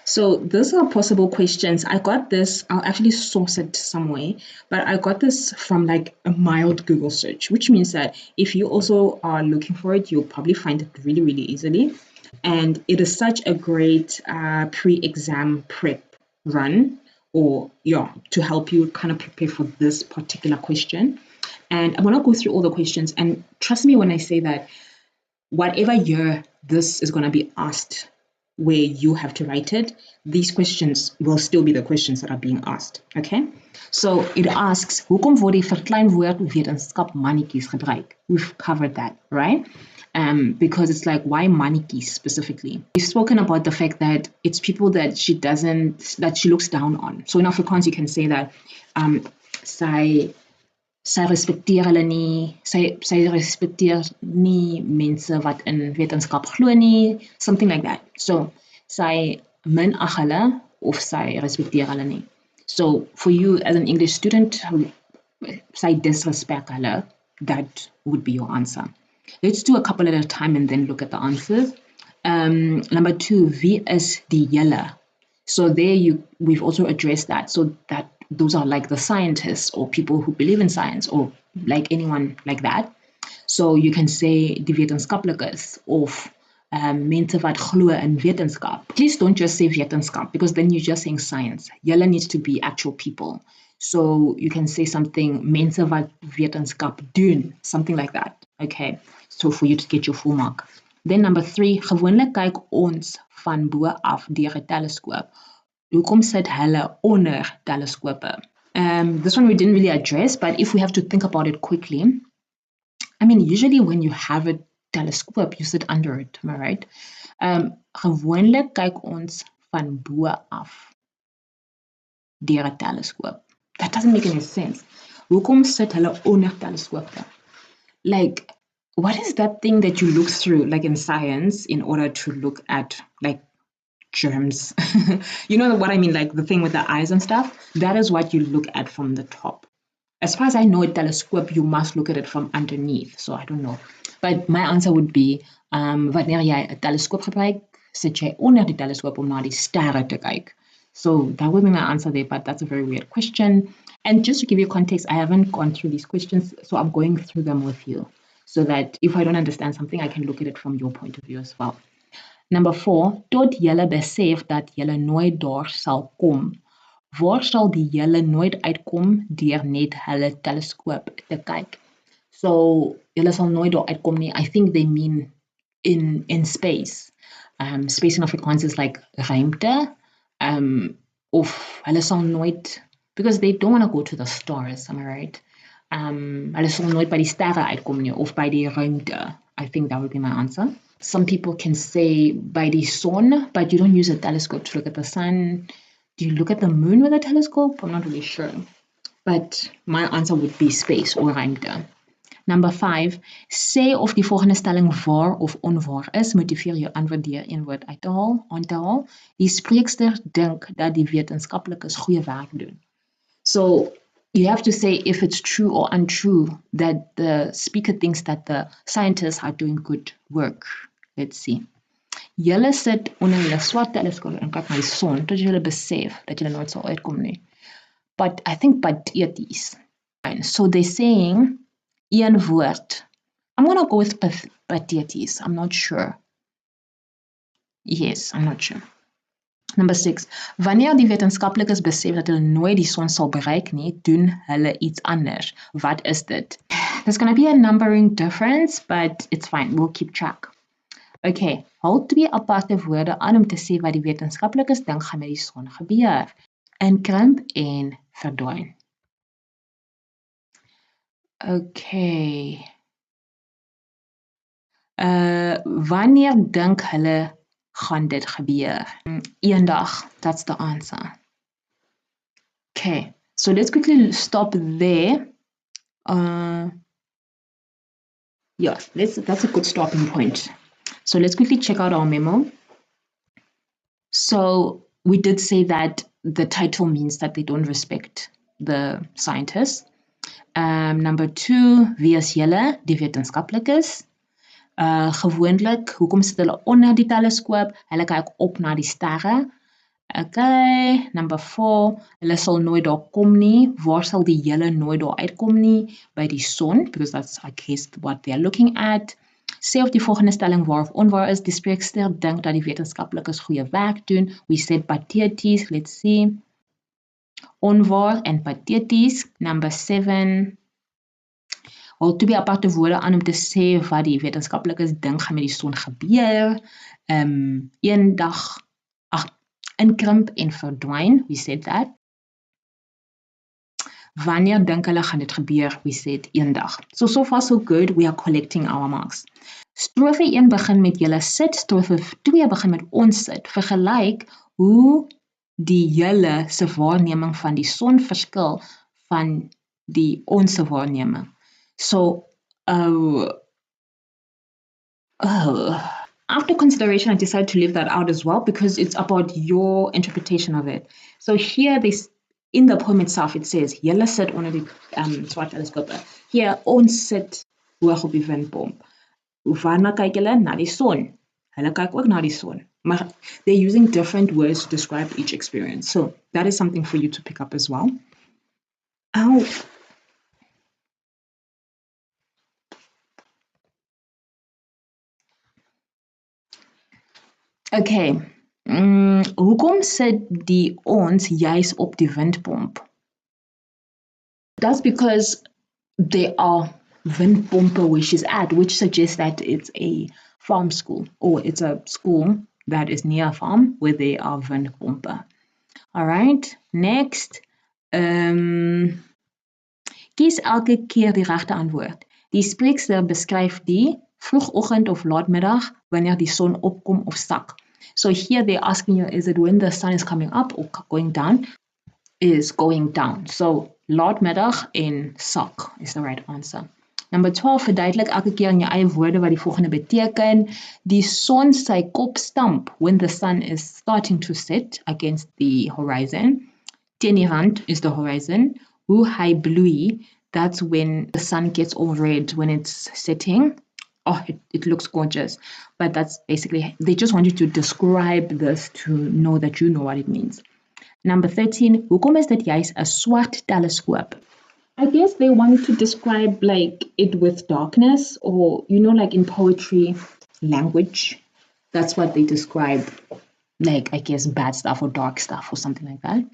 So those are possible questions. I got this, I'll actually source it somewhere, but I got this from like a mild Google search, which means that if you also are looking for it, you'll probably find it really, really easily. And it is such a great pre-exam prep run, or yeah, to help you kind of prepare for this particular question. And I'm gonna go through all the questions, and trust me when I say that whatever year this is going to be asked where you have to write it, these questions will still be the questions that are being asked. Okay? So it asks, hoekom word die verkleinwoord wetenskap mannetjies gebruik? We've covered that, right? Because it's like, why mannetjies specifically? We've spoken about the fact that it's people that she looks down on. So in Afrikaans, you can say that sy respekteer hulle nie, sy respekteer nie mense wat in wetenskap glo nie, something like that. So sy minag hulle of sy respekteer hulle nie. So for you as an English student, sy disrespect hulle, that would be your answer. Let's do a couple at a time and then look at the answers. Number 2, wie is die julle? So there we've also addressed that. So that those are like the scientists or people who believe in science or like anyone like that. So you can say die wetenskaplikes of mense wat glo in wetenskap. Please don't just say wetenskap because then you're just saying science. Julle needs to be actual people. So you can say something mense wat wetenskap doen, something like that. Okay, so for you to get your full mark. Then number 3, gewoonlik kyk ons van bo af deur 'n teleskoop. Hoekom sit hulle onder teleskope? This one we didn't really address, but if we have to think about it quickly, I mean, usually when you have a telescope, you sit under it, am I right? Gewoonlik kyk ons van bo af deur 'n teleskoop. That doesn't make any sense. Hoekom sit hulle onder teleskope? Like, what is that thing that you look through, like in science, in order to look at, like, germs? You know what I mean, like the thing with the eyes and stuff? That is what you look at from the top. As far as I know, a telescope, you must look at it from underneath. So I don't know. But my answer would be, wanneer jy 'n teleskoop gebruik, sit jy onder die teleskoop om na die sterre te kyk. So that would be my answer there, but that's a very weird question. And just to give you context, I haven't gone through these questions, so I'm going through them with you so that if I don't understand something, I can look at it from your point of view as well. Number 4, tot julle besef dat julle nooit daar sal kom. Waar sal die julle nooit uitkom deur net hulle teleskoop te kyk? So julle sal nooit daar uitkom nie. I think they mean in space. Space in Afrikaans is like ruimte. Of hulle sal nooit, because they don't want to go to the stars, am I right? Hulle sal nooit by die sterre uitkom nie, of by die ruimte. I think that would be my answer. Some people can say by the sun, but you don't use a telescope to look at the sun. Do you look at the moon with a telescope? I'm not really sure. But my answer would be space or ruimte. Number 5, sê of die volgende stelling waar of onwaar is, motiveer jou antwoord deur een woord aan te haal. Die spreekster dink dat die wetenskaplikes goeie werk doen. So you have to say if it's true or untrue that the speaker thinks that the scientists are doing good work. Let's see. Julle sit onder julle swart teleskoop en kyk na die son tot julle besef dat julle nooit sal uitkom nie. But I think pateties. So they're saying een woord. I'm going to go with pateties. I'm not sure. Yes, I'm not sure. Number 6. Wanneer die wetenskaplikes besef dat hulle nooit die son sal bereik nie, doen hulle iets anders. Wat is dit? There's going to be a numbering difference, but it's fine. We'll keep track. Okay, haal 2 aparte woorde aan om te sê wat die wetenskaplikes dink gaan met die son gebeur. Inkrimp en verdwyn. Okay. Wanneer dink hulle gaan dit gebeur? Eendag, that's the answer. Okay, so let's quickly stop there. Yeah, that's a good stopping point. So let's quickly check out our memo. So we did say that the title means that they don't respect the scientists. Number 2, wie is julle, die wetenskaplikes? Gewoonlik, hoekom sit hulle onder die teleskoop? Hulle kyk op na die sterre. Okay, number 4, hulle sal nooit daar kom nie. Waar sal die julle nooit daar uitkom nie? By die son, because that's, I guess, what they're looking at. Sê of die volgende stelling waar of onwaar is. Die spreekster dink dat die wetenskaplikes goeie werk doen. We said patheties, let's see. Onwaar en patheties. Number 7. Al 2 aparte woorde aan om te sê wat die wetenskaplikes dink gaan met die son gebeur. Eendag inkrimp en verdwyn, we said that. Wanneer dink hulle gaan dit gebeur? We said eendag. So far so good, we are collecting our marks. Strofe 1 begin met julle sit, strofe 2 begin met ons sit. Vergelyk hoe die julle se waarneming van die son verskil van die ons se waarneming. So, after consideration, I decided to leave that out as well because it's about your interpretation of it. So here, in the poem itself, it says, julle sit onder die swart teleskope. Here, ons sit hoog op die windpomp. Waarna kyk julle? Na die son. Hulle kyk ook na die son. Maar they're using different words to describe each experience. So that is something for you to pick up as well. Okay. Hoekom sit die ons juis op die windpomp? That's because there are windpompe where she's at, which suggests that it's a farm school or it's a school that is near a farm where there are windpompe. All right, next. Kies elke keer die regte antwoord. Die spreekster beskryf die vroegoggend of laatmiddag wanneer die son opkom of sak. So here they're asking you, is it when the sun is coming up or going down? Is going down. So laatmiddag en sak is the right answer. Number 12, verduidelik elke keer in jou eie woorde wat die volgende beteken. Die son sy kop stamp when the sun is starting to set against the horizon. Teen die rand is the horizon. Hoe hy bloei, that's when the sun gets all red when it's setting. Oh, it looks gorgeous. But that's basically, they just want you to describe this to know that you know what it means. Number 13, hoekom is dit juist 'n swart teleskoop? I guess they want to describe like it with darkness, or like in poetry language, that's what they describe, like I guess bad stuff or dark stuff or something like that.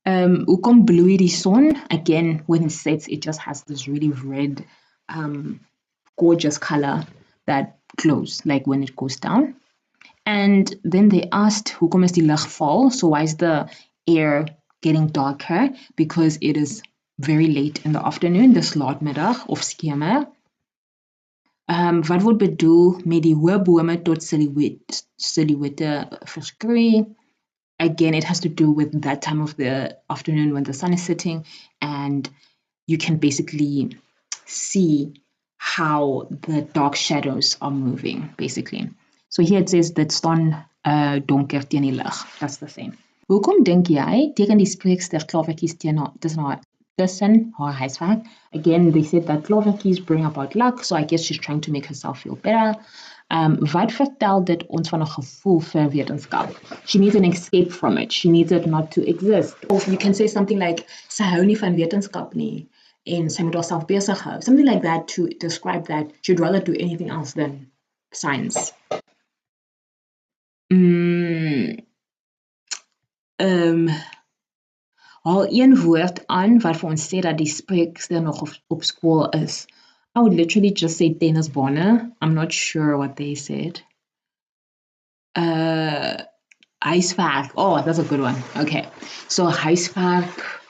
Hoekom bloei die son? Again, when it sets, it just has this really red, gorgeous color that glows, like when it goes down. And then they asked, hoekom is die lig val? So why is the air getting darker? Because it is very late in the afternoon, dis laatmiddag of skemer. Wat word bedoel met die hoë bome tot silhouette verskroei? Again, it has to do with that time of the afternoon when the sun is setting and you can basically see how the dark shadows are moving, basically. So here it says that staan donker teen die lig. That's the same. Hoekom dink jy teken die spreekster klavertjies tussen haar huiswerk? Again, they said that klavertjies bring about luck, so I guess she's trying to make herself feel better. Wat vertel dit ons van 'n gevoel vir wetenskap? She needs an escape from it. She needs it not to exist. Or you can say something like, sy hou nie van wetenskap nie en sy moet haarself besig hou. Something like that to describe that she'd rather do anything else than science. Haal een woord aan wat vir ons sê dat die spreekster nog op skool is. I would literally just say tennisbane. I'm not sure what they said. Huiswerk. Oh, that's a good one. Okay. So huiswerk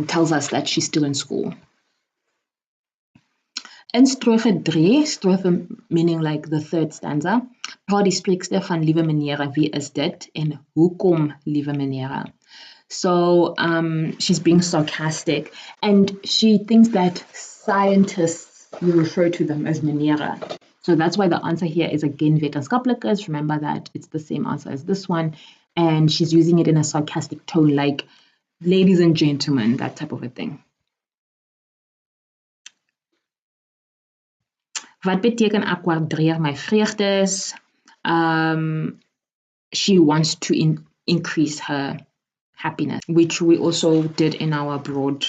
tells us that she's still in school. In strofe 3, strofe meaning like the third stanza, praat die spreekster van liewe menere, wie is dit en hoekom liewe menere? So she's being sarcastic and she thinks that scientists, you refer to them as menere. So that's why the answer here is again wetenskaplikes. Remember that it's the same answer as this one. And she's using it in a sarcastic tone, like ladies and gentlemen, that type of a thing. Wat beteken ek waardeer my vreugdes? She wants to increase her happiness, which we also did in our broad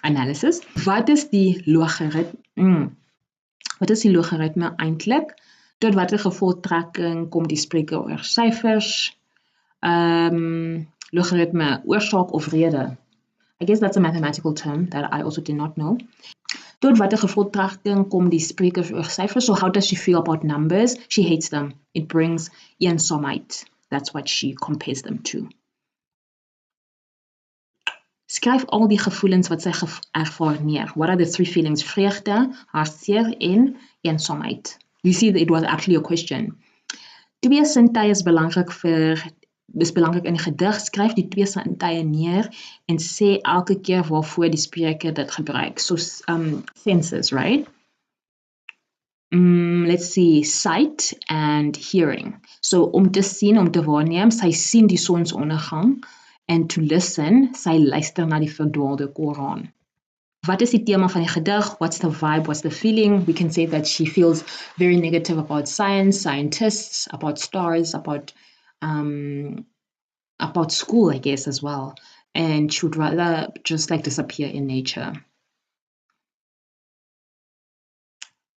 analysis. Wat is die logaritme eintlik? Tot watter gevolgtrekking kom die spreker oor syfers? Logaritme oorsaak of rede? I guess that's a mathematical term that I also did not know. Tot watter gevolgtrekking kom die sprekers oor syfers? So how does she feel about numbers? She hates them. It brings eensaamheid. That's what she compares them to. Skryf al die gevoelens wat sy ervaar neer. What are the 3 feelings? Vreugde, hartseer en eensaamheid. You see that it was actually a question. 2 sintuie is belangrik in die gedig. Skryf die 2 sintuie neer en sê elke keer waarvoor die spreker dit gebruik. So senses, right? Let's see, sight and hearing. So om te sien, om te waarneem, sy sien die sonsondergang. And to listen, sy luister na die verdwaalde Koran. Wat is die tema van die gedig? What's the vibe? What's the feeling? We can say that she feels very negative about science, scientists, about stars, about school, I guess, as well. And she would rather just like disappear in nature.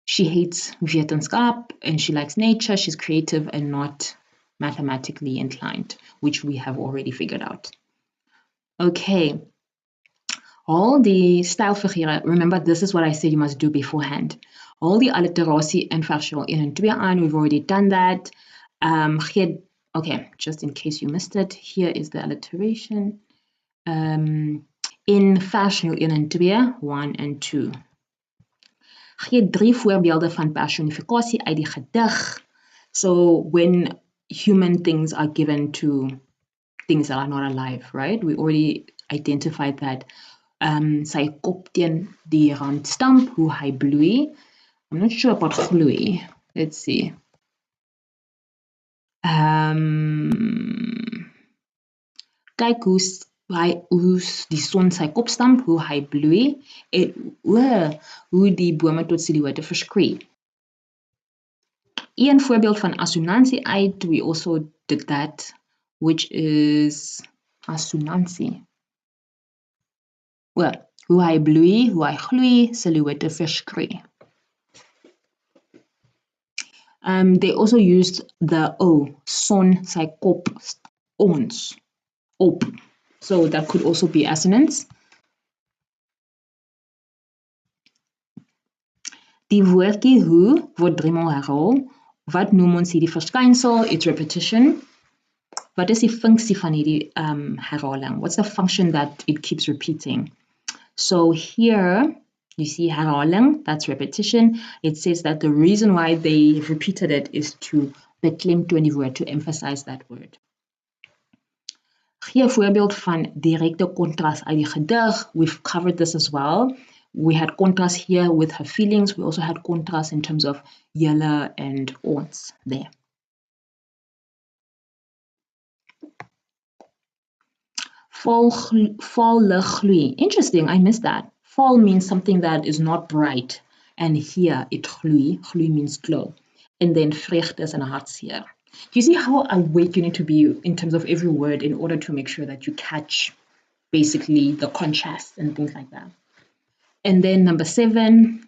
She hates wetenskap and she likes nature. She's creative and not mathematically inclined, which we have already figured out. Okay. All the stylfigure, remember this is what I said you must do beforehand. All the alliteratie in versjoneel 1 en 2 aan, we've already done that. Okay, just in case you missed it, here is the alliteration. In versjoneel 1 en 2, 1 and 2. Gee 3 voorbeelde van personifikasie uit die gedig. So when human things are given to things that are not alive, right? We already identified that sy kop teen die rand stamp, hoe hy bloei. I'm not sure about gloei. Let's see. Kyk hoe die son sy kop stamp, hoe hy bloei, en hoe die bome tot silhouette verskree. Een voorbeeld van assonansie uit, we also did that, which is assonansie. Hoe hy bloei, hoe hy gloei, silhouette verskree. They also used the O, son, sy kop, ons, op. So that could also be assonance. Die woordjie hoe word 3 maal herhaal. Wat noem ons hierdie verskynsel? It's repetition. Wat is die funksie van hierdie herhaling? What's the function that it keeps repeating? So here, you see herhaling, that's repetition. It says that the reason why they repeated it is to beklemtoon die woord, to emphasize that word. Gee 'n voorbeeld van direkte kontras uit die gedig. We've covered this as well. We had contrast here with her feelings. We also had contrast in terms of julle and ons there. Val lig gloei. Interesting, I missed that. Val means something that is not bright. And here it gloei. Gloei means glow. And then vreugde is 'n hartseer. Do you see how awake you need to be in terms of every word in order to make sure that you catch basically the contrast and things like that? And then number 7.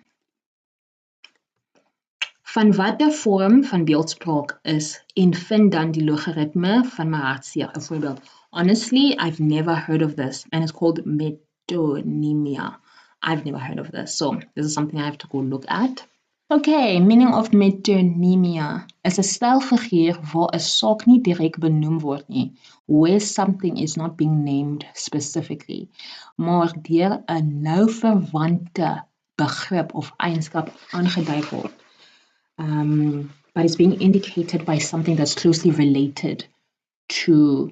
Van watter vorm van beeldspraak is en vind dan die logaritme van my hartseer? 'n voorbeeld. Honestly, I've never heard of this, and it's called metonymia. I've never heard of this, so this is something I have to go look at. Okay, meaning of metonymia is 'n stylfiguur waar 'n saak nie direk benoem word nie, where something is not being named specifically, maar deur 'n nou verwante begrip of eienskap aangedui word. But it's being indicated by something that's closely related to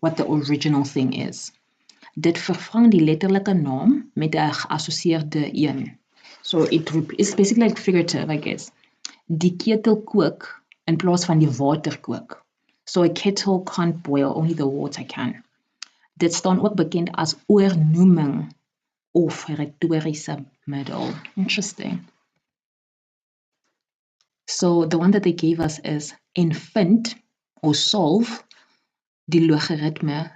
what the original thing is. Dit vervang die letterlike naam met 'n geassosieerde een. So it's basically like figurative, I guess. Die ketel kook in plaas van die water kook. So a kettle can't boil, only the water can. Dit staan ook bekend as oornoeming of retoriese middel. Interesting. So the one that they gave us is en vind or solve die logaritme,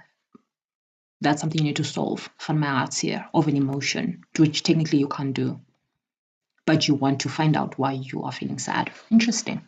that's something you need to solve van my hartseer of an emotion, which technically you can't do, but you want to find out why you are feeling sad. Interesting.